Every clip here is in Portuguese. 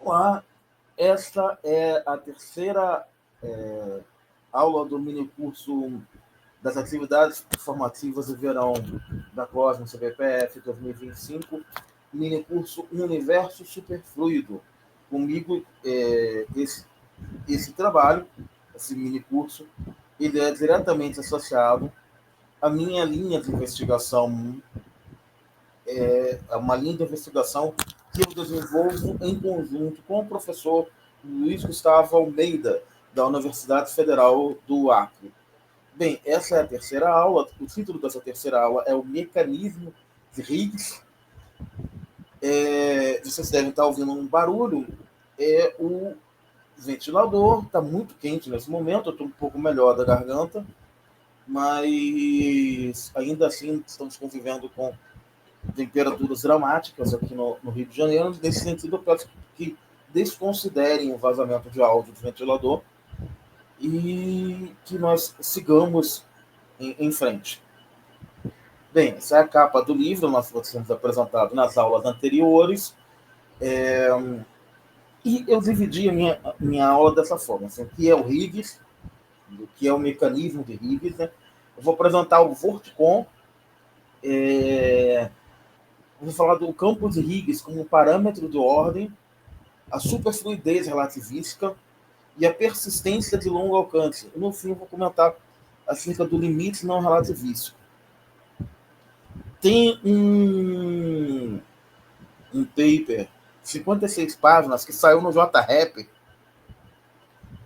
Olá, esta é a terceira aula do minicurso das atividades formativas de verão da Cosmos CBPF 2025, minicurso Universo Superfluido. Comigo, esse trabalho, esse minicurso, ele é diretamente associado à minha linha de investigação, uma linha de investigação que eu desenvolvo em conjunto com o professor Luiz Gustavo Almeida, da Universidade Federal do Acre. Bem, essa é a terceira aula. O título dessa terceira aula é o Mecanismo de Higgs. Vocês devem estar ouvindo um barulho. O ventilador está muito quente nesse momento. Eu estou um pouco melhor da garganta, mas ainda assim estamos convivendo com temperaturas dramáticas aqui no Rio de Janeiro. Nesse sentido, eu peço que desconsiderem o vazamento de áudio do ventilador e que nós sigamos em frente. Bem, essa é a capa do livro, nós temos apresentado nas aulas anteriores, e eu dividi a minha aula dessa forma, assim, o que é o Higgs, o que é o mecanismo de Higgs, né? Eu vou apresentar o Vorticon, vou falar do campo de Higgs como parâmetro de ordem, a superfluidez relativística e a persistência de longo alcance. No fim, eu vou comentar acerca do limite não relativístico. Tem um paper, 56 páginas, que saiu no JREP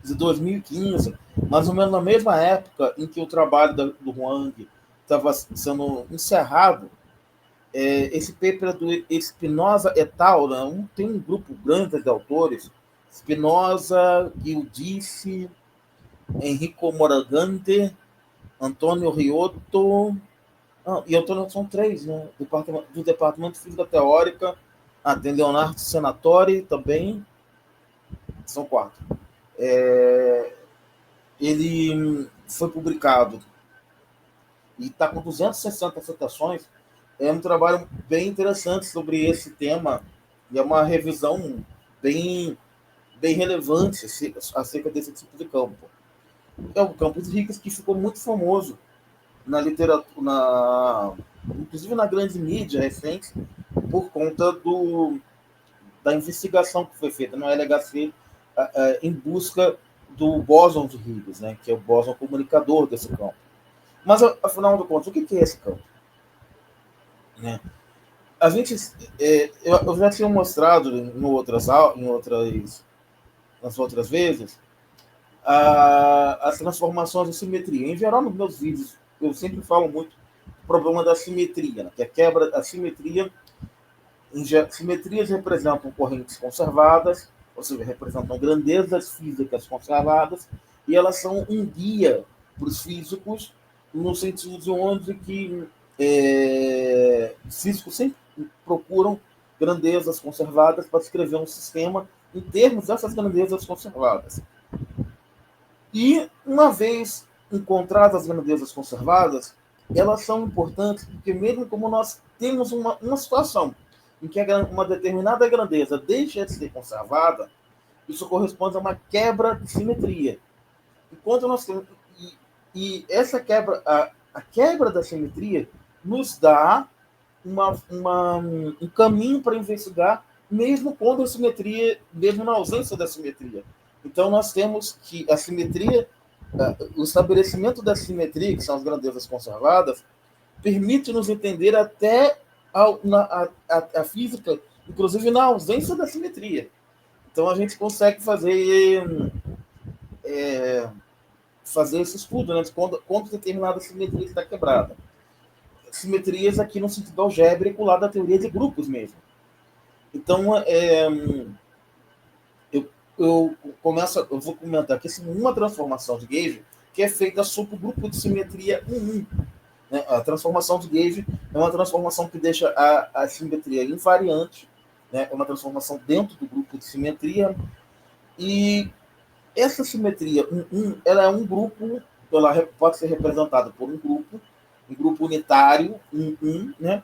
de 2015, mais ou menos na mesma época em que o trabalho do Huang estava sendo encerrado. Esse paper é do Espinosa et al. Né? Tem um grupo grande de autores, Espinosa, Giudice, Enrico Moragante, Antônio Riotto, e Antônio são três, né? Do Departamento de Física Teórica, tem Leonardo Senatori também, são quatro. Ele foi publicado e está com 260 citações. É um trabalho bem interessante sobre esse tema e é uma revisão bem relevante acerca desse tipo de campo. É o campo de Higgs, que ficou muito famoso na literatura, inclusive na grande mídia recente, por conta da investigação que foi feita no LHC em busca do bóson de Higgs, né, que é o bóson comunicador desse campo. Mas, afinal de contas, o que é esse campo? Né? A gente, eu já tinha mostrado nas outras vezes as transformações de simetria. Em geral, nos meus vídeos, eu sempre falo muito do problema da simetria, né? Que a quebra da simetria. Simetrias representam correntes conservadas, ou seja, representam grandezas físicas conservadas, e elas são um guia para os físicos, no sentido de onde que físicos sempre procuram grandezas conservadas para descrever um sistema em termos dessas grandezas conservadas. E, uma vez encontradas as grandezas conservadas, elas são importantes porque, mesmo como nós temos uma situação em que uma determinada grandeza deixa de ser conservada, isso corresponde a uma quebra de simetria. Enquanto nós temos, e essa quebra, a quebra da simetria, nos dá um caminho para investigar, mesmo quando a simetria, mesmo na ausência da simetria. Então, nós temos que a simetria, o estabelecimento da simetria, que são as grandezas conservadas, permite nos entender até a física, inclusive na ausência da simetria. Então, a gente consegue fazer esse estudo, né, de quando determinada simetria está quebrada. Simetrias aqui no sentido algébrico, lá da teoria de grupos mesmo. Então, eu vou comentar aqui uma transformação de Gauge que é feita sob o grupo de simetria 1,1. Né? A transformação de Gauge é uma transformação que deixa a simetria invariante, né? É uma transformação dentro do grupo de simetria, e essa simetria 1,1, ela é um grupo, ela pode ser representada por um grupo unitário 1,1, né?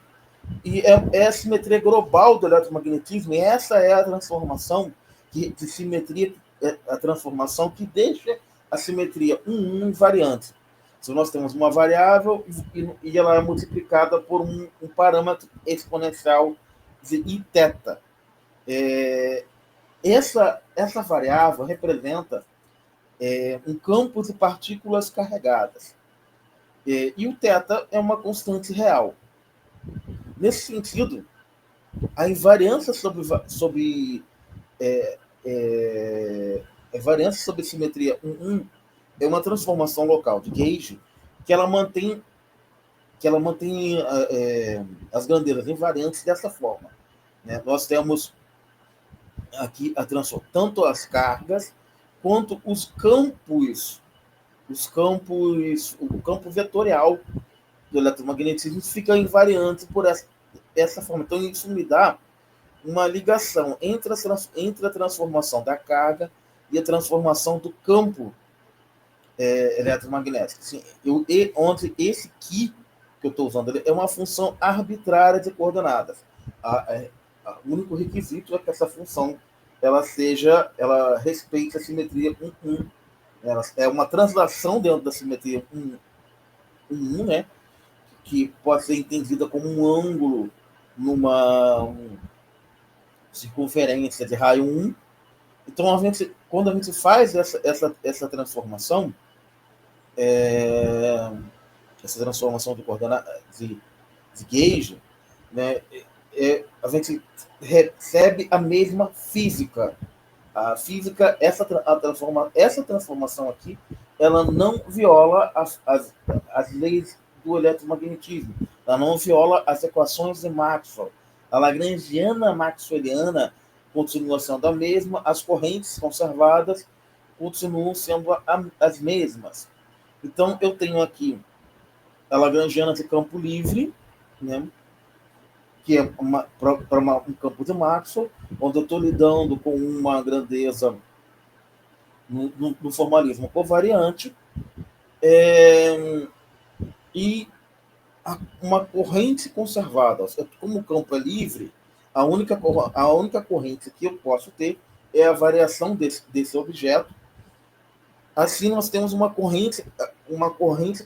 E é a simetria global do eletromagnetismo, e essa é a transformação de simetria, a transformação que deixa a simetria 1 invariante. Se nós temos uma variável e ela é multiplicada por um parâmetro exponencial de iθ. Essa variável representa um campo de partículas carregadas. E o θ é uma constante real. Nesse sentido, a invariância sobre variância sobre simetria 1 é uma transformação local de Gauge que ela mantém as grandezas invariantes dessa forma. Né? Nós temos aqui tanto as cargas quanto os campos, o campo vetorial do eletromagnetismo fica invariante por essa forma. Então, isso me dá uma ligação entre a transformação da carga e a transformação do campo eletromagnético. Assim, onde esse que eu estou usando é uma função arbitrária de coordenadas. O único requisito é que essa função ela respeite a simetria 1,1. Ela é uma translação dentro da simetria 1,1, né? Que pode ser entendida como um ângulo numa circunferência de raio 1. Então, quando a gente faz essa transformação, de coordenadas de Gauge, né, a gente recebe a mesma física. A física, essa transformação aqui, ela não viola as leis do eletromagnetismo. Ela não viola as equações de Maxwell. A lagrangiana maxwelliana continua sendo a mesma, as correntes conservadas continuam sendo as mesmas. Então, eu tenho aqui a lagrangiana de campo livre, né, que é um campo de Maxwell, onde eu estou lidando com uma grandeza no formalismo covariante, e uma corrente conservada. Como o campo é livre, a única corrente que eu posso ter é a variação desse objeto. Assim, nós temos uma corrente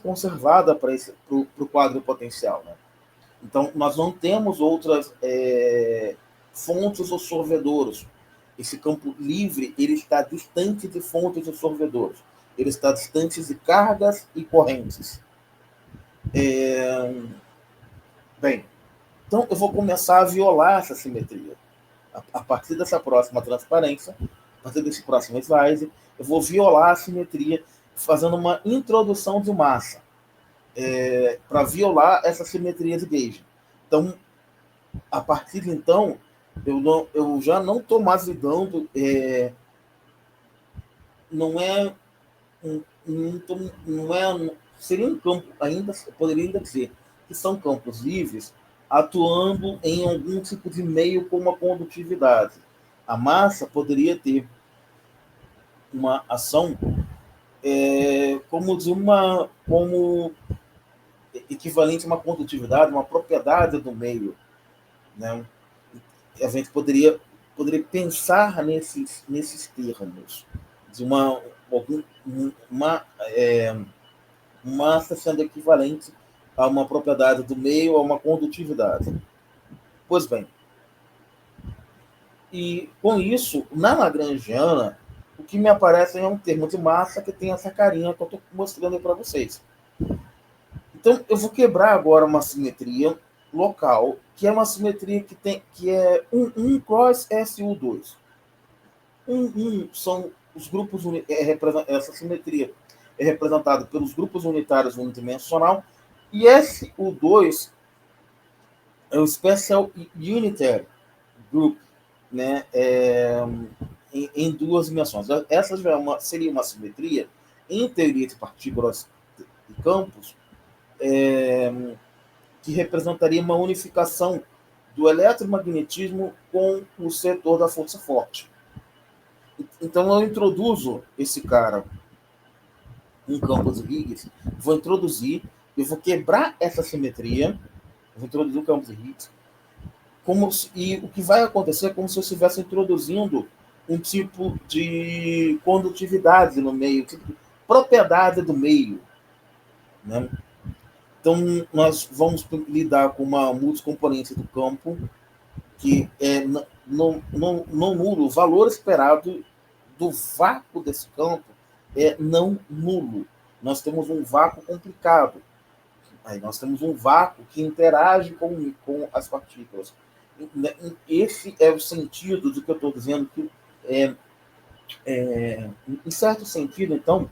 conservada para o quadro potencial. Né? Então, nós não temos outras fontes ou sorvedouros. Esse campo livre ele está distante de fontes e sorvedouros. Ele está distante de cargas e correntes. Bem, então eu vou começar a violar essa simetria. A partir dessa próxima transparência, a partir desse próximo slide, eu vou violar a simetria fazendo uma introdução de massa para violar essa simetria de Gauge. Então, a partir de então, eu já não estou mais lidando, seria um campo ainda, eu poderia ainda dizer que são campos livres atuando em algum tipo de meio como a condutividade. A massa poderia ter uma ação como equivalente a uma condutividade, uma propriedade do meio, né? A gente poderia pensar nesses termos de uma massa sendo equivalente a uma propriedade do meio, a uma condutividade. Pois bem, e com isso, na lagrangiana, o que me aparece é um termo de massa que tem essa carinha que eu estou mostrando aí para vocês. Então, eu vou quebrar agora uma simetria local, que é uma simetria que é 1 cross SU2. 1 são os grupos essa simetria é representada pelos grupos unitários unidimensional, e SU2 é o Special Unitary Group, né, em 2 dimensões. Essa seria uma simetria em teoria de partículas e campos, que representaria uma unificação do eletromagnetismo com o setor da força forte. Então, eu introduzo esse cara em campo de Higgs, eu vou quebrar essa simetria, vou introduzir o campo de Higgs, e o que vai acontecer é como se eu estivesse introduzindo um tipo de condutividade no meio, tipo de propriedade do meio, né? Então, nós vamos lidar com uma multicomponente do campo que é não nulo. O valor esperado do vácuo desse campo é não nulo. Nós temos um vácuo complicado. Aí nós temos um vácuo que interage com as partículas. Esse é o sentido do que eu estou dizendo, que em certo sentido, então,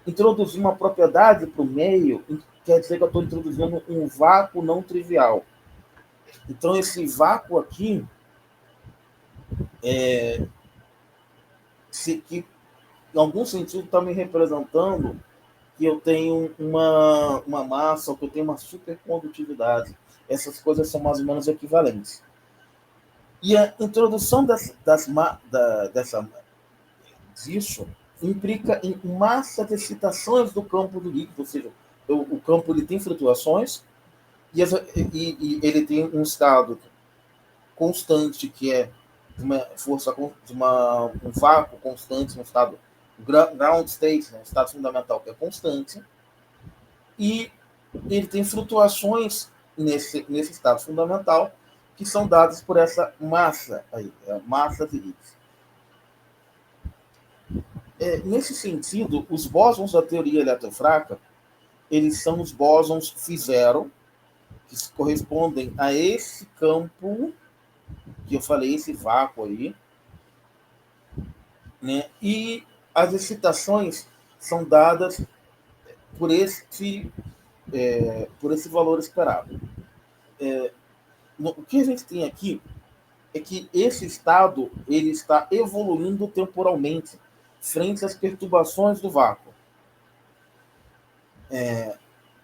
introduzir uma propriedade para o meio quer dizer que eu estou introduzindo um vácuo não trivial. Então, esse vácuo aqui, que em algum sentido está me representando que eu tenho uma massa, ou que eu tenho uma supercondutividade. Essas coisas são mais ou menos equivalentes. E a introdução disso implica em massa de excitações do campo do líquido, ou seja, o campo ele tem flutuações e ele tem um estado constante, que é de uma força, um vácuo constante, um estado ground state, né, um estado fundamental que é constante, e ele tem flutuações nesse estado fundamental que são dadas por essa massa aí, a massa de Higgs. Nesse sentido, os bósons da teoria eletrofraca, eles são os bósons φ0, que correspondem a esse campo que eu falei, esse vácuo aí, né? E as excitações são dadas por esse valor esperado. O que a gente tem aqui é que esse estado ele está evoluindo temporalmente frente às perturbações do vácuo.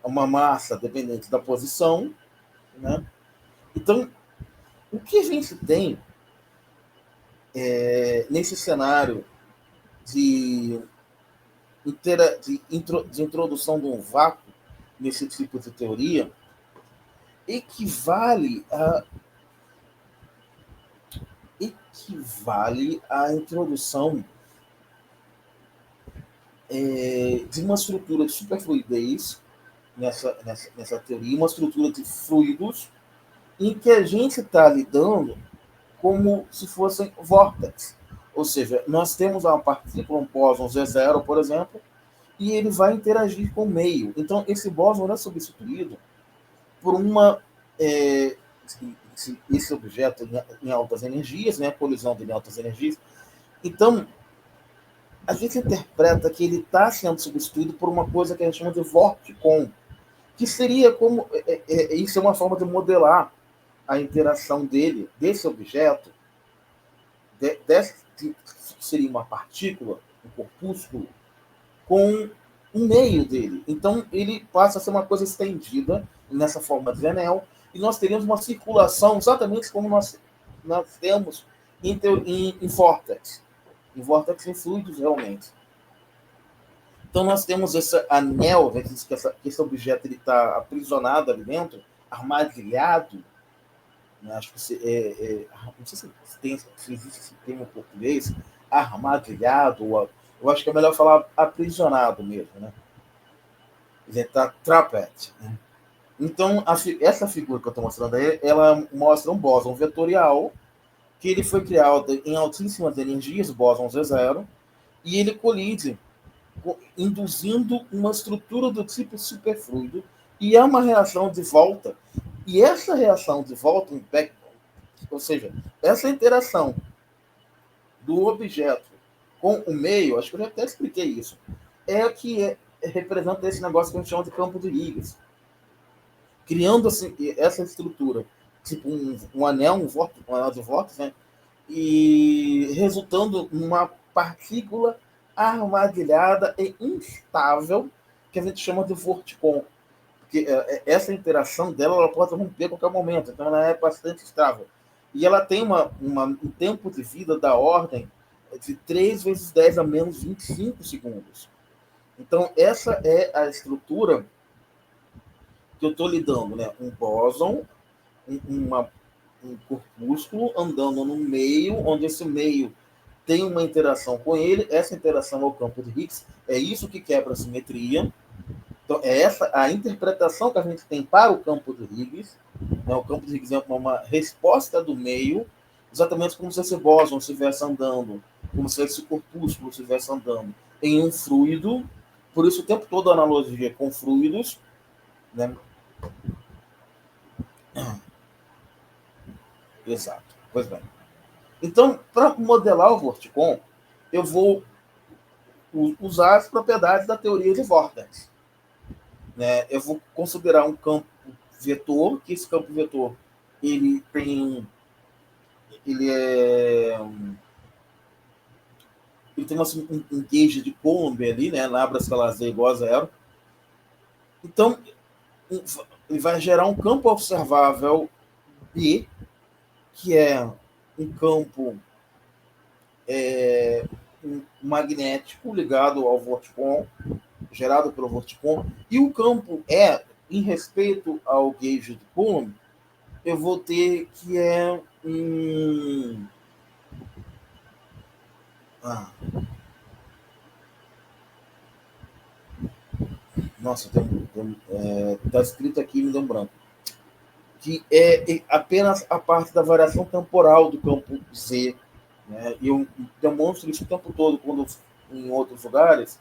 Uma massa dependente da posição, né? Então, o que a gente tem nesse cenário de introdução de um vácuo nesse tipo de teoria equivale à introdução de uma estrutura de superfluidez nessa teoria, uma estrutura de fluidos em que a gente está lidando como se fossem vórtices. Ou seja, nós temos uma partícula, um bóson Z0, por exemplo, e ele vai interagir com o meio. Então, esse bóson é substituído por esse objeto em altas energias, né, colisão de altas energias. Então, a gente interpreta que ele está sendo substituído por uma coisa que a gente chama de vorticon, que seria como... isso é uma forma de modelar a interação desse objeto, que seria uma partícula, um corpúsculo, com o meio dele. Então, ele passa a ser uma coisa estendida nessa forma de anel, e nós teríamos uma circulação exatamente como nós temos em vórtex. Em vórtex em fluidos, realmente. Então, nós temos esse anel, né, que esse objeto está aprisionado ali dentro, armadilhado. Né, acho que não sei se existe esse termo em português, armadilhado, eu acho que é melhor falar aprisionado mesmo, né? Ele está trapped. Né? Então, essa figura que eu estou mostrando aí, ela mostra um bóson vetorial, que ele foi criado em altíssimas energias, o bóson Z0, e ele colide, induzindo uma estrutura do tipo superfluido, e é uma reação de volta. E essa reação de volta, ou seja, essa interação do objeto com o meio, acho que eu já até expliquei isso, é que representa esse negócio que a gente chama de campo de Higgs. Criando assim, essa estrutura, tipo um anel, um anel de vórtice, né? E resultando numa partícula armadilhada e instável, que a gente chama de vorticon. Porque essa interação dela ela pode romper a qualquer momento, então ela é bastante estável. E ela tem um tempo de vida da ordem de 3 vezes 10 a menos 25 segundos. Então, essa é a estrutura que eu estou lidando, né? Um bóson, uma um corpúsculo andando no meio, onde esse meio tem uma interação com ele, essa interação é o campo de Higgs, é isso que quebra a simetria. Então, é essa a interpretação que a gente tem para o campo de Higgs. Né? O campo de Higgs é uma resposta do meio, exatamente como se esse bóson estivesse andando, como se esse corpúsculo estivesse andando em um fluido. Por isso, o tempo todo a analogia com fluidos. Né? Exato. Pois bem. Então, para modelar o Vorticon, eu vou usar as propriedades da teoria de vórtex. Né? Eu vou considerar um campo vetor, que esse campo vetor ele tem ele é ele tem um gauge de Coulomb ali, né? Labra escalar z igual a zero. Então, ele vai gerar um campo observável B, que é um campo magnético ligado ao Vorticon, gerado pelo Vorticon, e o campo E, em respeito ao gauge de Coulomb, eu vou ter que é um... Nossa, tá escrito aqui, me deu um branco. Que é apenas a parte da variação temporal do campo Z. Né? E eu demonstro isso o tempo todo quando, em outros lugares,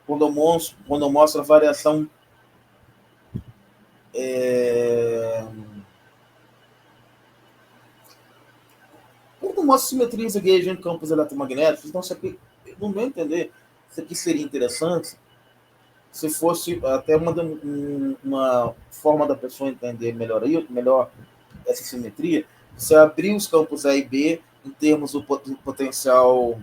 quando eu mostro a variação quando eu mostro simetrias e gauge em campos eletromagnéticos. Então, isso aqui, no meu entender, isso aqui seria interessante se fosse até uma forma da pessoa entender melhor essa simetria, você abrir os campos A e B em termos do potencial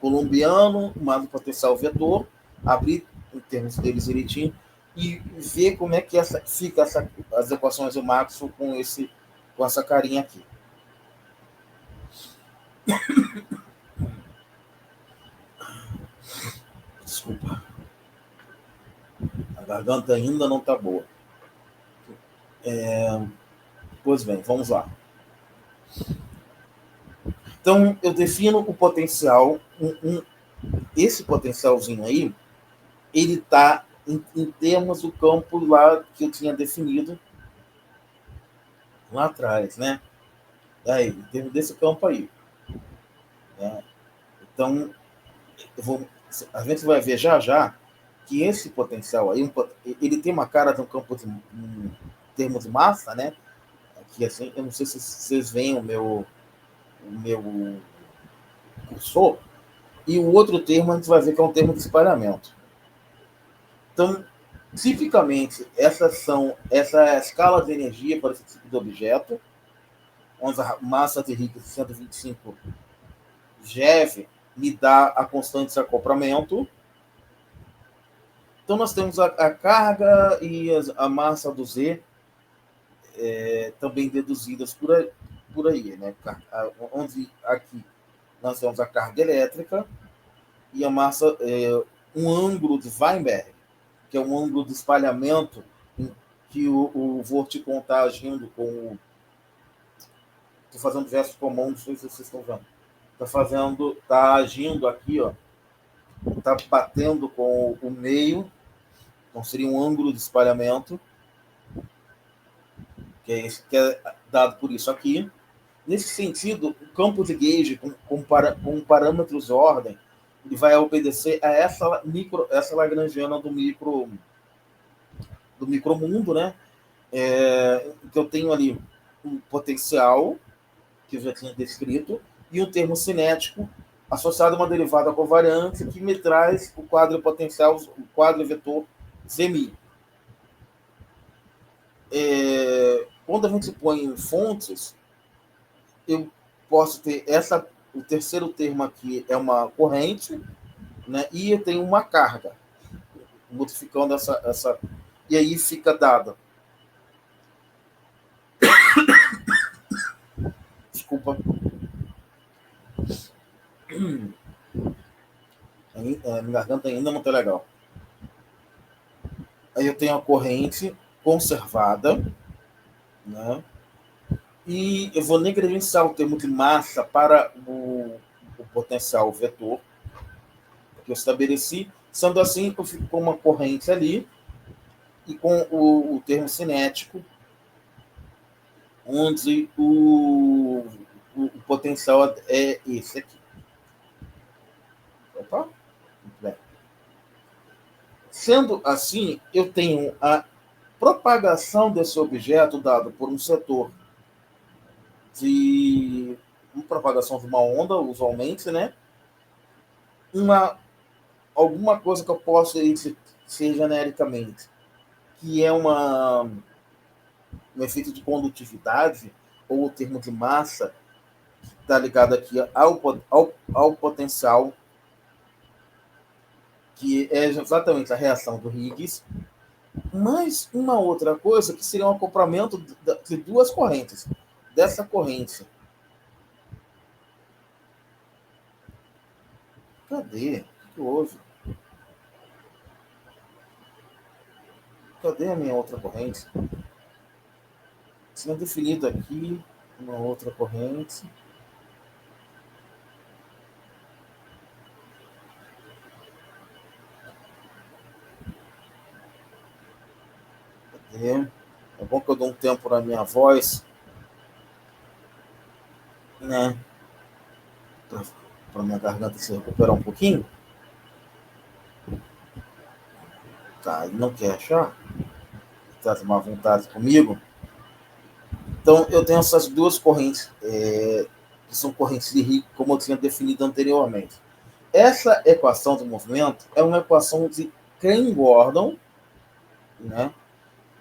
colombiano mais o potencial vetor, abrir em termos deles direitinho e ver como é que fica as equações do Maxwell com essa carinha aqui. Desculpa. A garganta ainda não está boa. Pois bem, vamos lá. Então, eu defino o potencial. Esse potencialzinho aí, ele está em termos do campo lá que eu tinha definido lá atrás, né? Aí, em termos desse campo aí. Né? Então, a gente vai ver já que esse potencial aí, ele tem uma cara de um campo em termos de massa, né? Aqui, assim, eu não sei se vocês veem o meu cursor, e o outro termo a gente vai ver que é um termo de espalhamento. Então, tipicamente, essa é a escala de energia para esse tipo de objeto, onde a massa de Higgs de 125 GeV me dá a constante de acoplamento. Então, nós temos a carga e a massa do Z também deduzidas por aí, né? Onde aqui nós temos a carga elétrica e a massa, um ângulo de Weinberg, que é um ângulo de espalhamento em que o Vorticon está agindo com o... Estou fazendo versos comum, não sei se vocês estão vendo. Está agindo aqui, ó, está batendo com o meio, então seria um ângulo de espalhamento, que é dado por isso aqui. Nesse sentido, o campo de gauge com parâmetros de ordem, ele vai obedecer a essa lagrangiana do micromundo, né? Que eu tenho ali um potencial, que eu já tinha descrito, e um termo cinético associado a uma derivada covariante que me traz o quadro potencial, o quadro vetor Zemi. Quando a gente põe em fontes, eu posso ter o terceiro termo aqui é uma corrente, né? E eu tenho uma carga, modificando essa e aí fica dada. Desculpa. Minha garganta ainda não está legal. Aí eu tenho a corrente conservada, né? E eu vou negligenciar o termo de massa para o potencial vetor que eu estabeleci. Sendo assim, eu fico com uma corrente ali e com o termo cinético, onde o potencial é esse aqui. Opa? Bem. Sendo assim, eu tenho a propagação desse objeto dado por um setor de uma propagação de uma onda, usualmente, né? Alguma coisa que eu posso dizer genericamente, que é um efeito de condutividade, ou o termo de massa, que está ligado aqui ao potencial, que é exatamente a reação do Higgs, mas uma outra coisa que seria um acoplamento de duas correntes. Dessa corrente. Cadê? O que houve? Cadê a minha outra corrente? Tinha definido aqui uma outra corrente. Cadê? É bom que eu dou um tempo na minha voz, né? Para minha garganta se recuperar um pouquinho. Tá, ele não quer achar? Está de má vontade comigo. Então, eu tenho essas duas correntes, que são correntes de Higgs, como eu tinha definido anteriormente. Essa equação do movimento é uma equação de Klein-Gordon, né?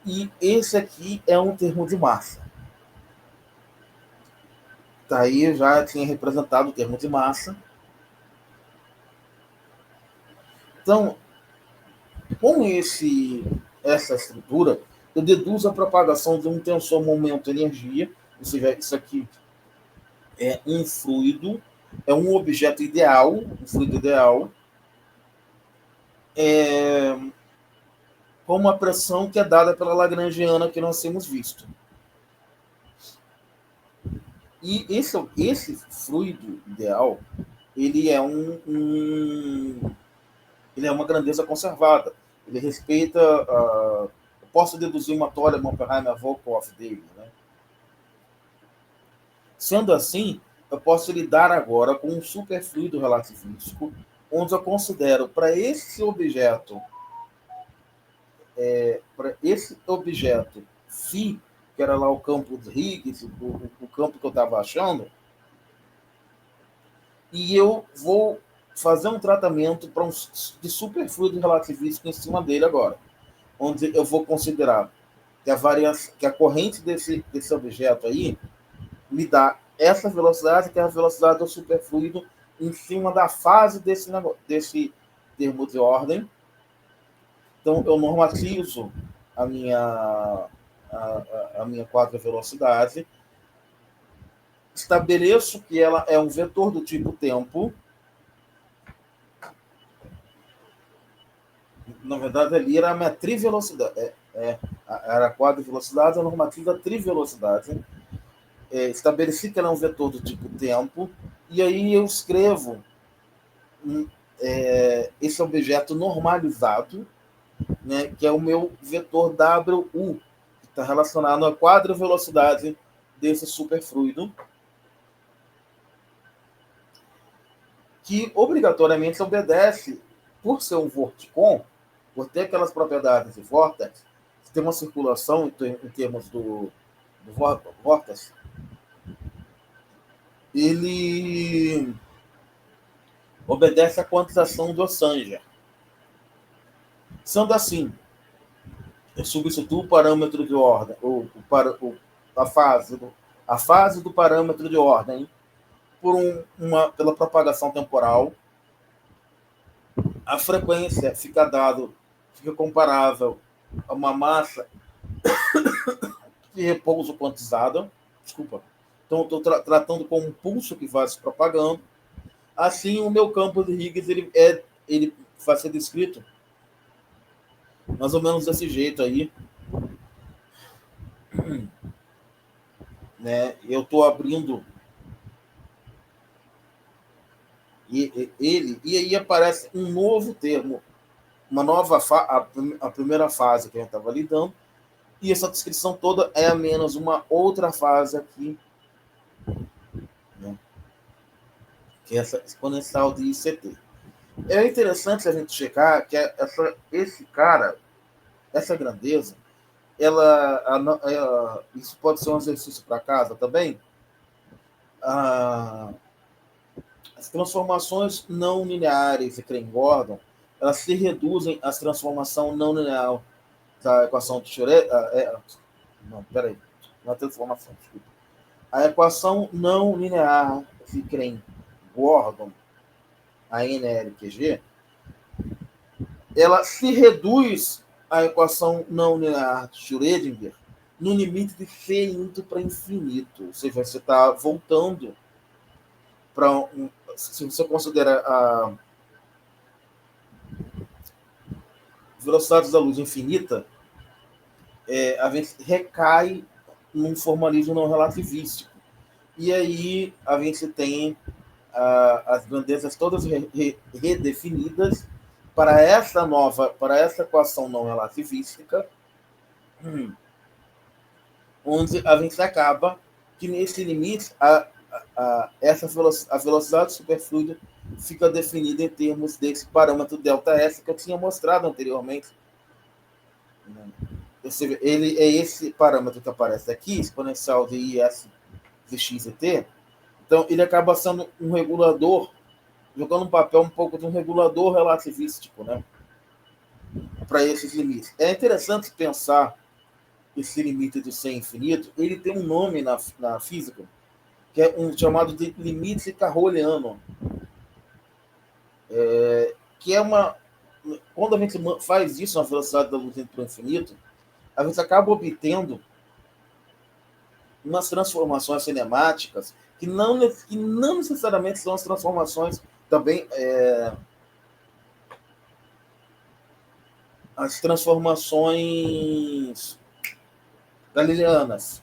E esse aqui é um termo de massa. Daí eu já tinha representado o termo de massa. Então, com essa estrutura, eu deduzo a propagação de um tensor momento-energia, ou seja, isso aqui é um fluido, é um objeto ideal, um fluido ideal, com uma pressão que é dada pela Lagrangiana que nós temos visto. E esse fluido ideal, ele é ele é uma grandeza conservada. Ele respeita eu posso deduzir uma teoria Oppenheimer-Volkoff dele, né? Sendo assim, eu posso lidar agora com um superfluido relativístico, onde eu considero para esse objeto φ, que era lá o campo de Higgs, o campo que eu estava achando, e eu vou fazer um tratamento de superfluido relativístico em cima dele agora, onde eu vou considerar que a corrente desse objeto aí me dá essa velocidade, que é a velocidade do superfluido em cima da fase desse termo de ordem. Então, eu normatizo a minha, a minha quadra velocidade, estabeleço que ela é um vetor do tipo tempo. Na verdade, ali era a minha trivelocidade. Era a quadra velocidade, eu normatizo a trivelocidade. Estabeleci que ela é um vetor do tipo tempo, e aí eu escrevo esse objeto normalizado, né, que é o meu vetor WU, que está relacionado à quadra velocidade desse superfluido, que obrigatoriamente obedece, por ser um vorticon, por ter aquelas propriedades de vórtex, tem uma circulação em termos do vórtex, ele obedece à quantização do Sanger. Sendo assim, eu substituo o parâmetro de ordem, a fase do parâmetro de ordem pela propagação temporal. A frequência fica comparável a uma massa de repouso quantizada. Desculpa. Então, estou tratando com um pulso que vai se propagando. Assim, o meu campo de Higgs ele vai ser descrito mais ou menos desse jeito aí. né? Eu estou abrindo ele, e aí aparece um novo termo, uma nova a primeira fase que a gente estava lidando, e essa descrição toda é a menos uma outra fase aqui, né? Que é essa exponencial de ICT. É interessante a gente checar que esse cara, essa grandeza, isso pode ser um exercício para casa também. Ah, as transformações não lineares de Klein-Gordon, elas se reduzem às transformação não linear da equação de Schrödinger. Não, peraí. Não é transformação, desculpa. A equação não linear de Klein-Gordon, a NLQG, ela se reduz à equação não linear de Schrödinger no limite de C indo para infinito. Ou seja, você está voltando para se você considera a velocidade da luz infinita, a gente recai num formalismo não relativístico. E aí a gente tem as grandezas todas redefinidas para essa equação não relativística, onde a gente acaba que nesse limite a velocidade superfluida fica definida em termos desse parâmetro ΔS que eu tinha mostrado anteriormente. Ou seja, ele é esse parâmetro que aparece aqui, exponencial de IS de x e t. Então, ele acaba sendo um regulador, jogando um papel um pouco de um regulador relativístico, né, para esses limites. É interessante pensar esse limite do C infinito. Ele tem um nome na física, que é um chamado de limite carroliano, que é uma... Quando a gente faz isso na velocidade da luz indo para o infinito, a gente acaba obtendo umas transformações cinemáticas que não necessariamente são as transformações também, as transformações galileanas,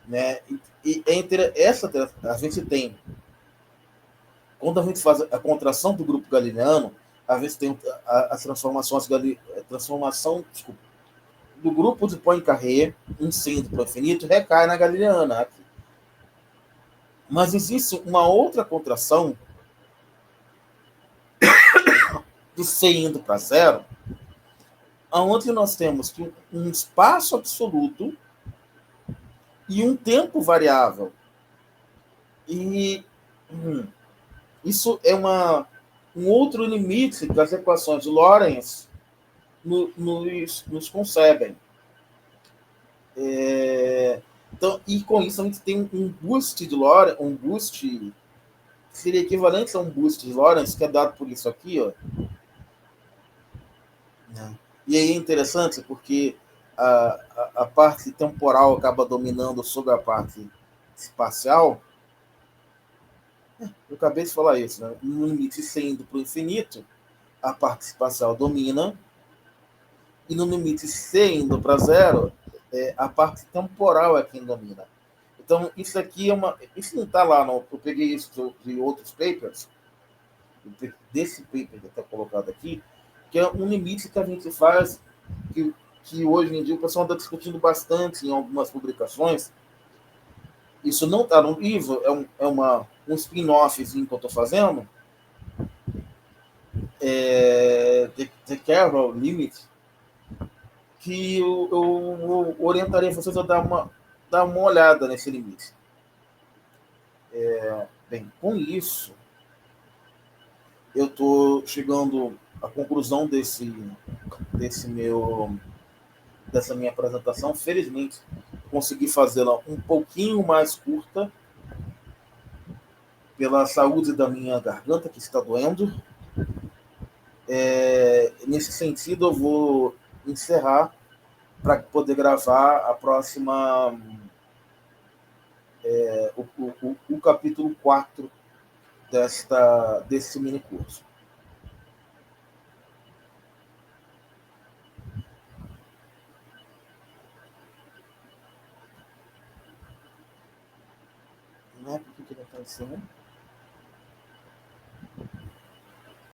né? E entre essa a gente tem, quando a gente faz a contração do grupo galileano, a gente tem as transformações desculpa, do grupo de Poincaré, indo para o infinito, recai na galileana aqui. Mas existe uma outra contração de C indo para zero, onde nós temos um espaço absoluto e um tempo variável. E isso é um outro limite que as equações de Lorentz nos concebem. Então, e com isso a gente tem um boost de Lorentz, um boost que seria equivalente a um boost de Lorentz, que é dado por isso aqui, ó. E aí é interessante porque a parte temporal acaba dominando sobre a parte espacial. Eu acabei de falar isso, né? No limite C indo para o infinito, a parte espacial domina, e no limite C indo para zero, a parte temporal é quem domina. Então, isso aqui é uma. Isso não está lá, não. Eu peguei isso de outros papers, desse paper que está colocado aqui, que é um limite que a gente faz, que hoje em dia o pessoal está discutindo bastante em algumas publicações. Isso não está no livro, um spin-offzinho que eu estou fazendo, The Carroll Limit, que eu orientaria vocês a dar uma olhada nesse limite. Bem, com isso, eu estou chegando à conclusão dessa minha apresentação. Felizmente, consegui fazê-la um pouquinho mais curta, pela saúde da minha garganta, que está doendo. Nesse sentido, eu vou encerrar para poder gravar a próxima, o capítulo 4 desse mini curso. atenção.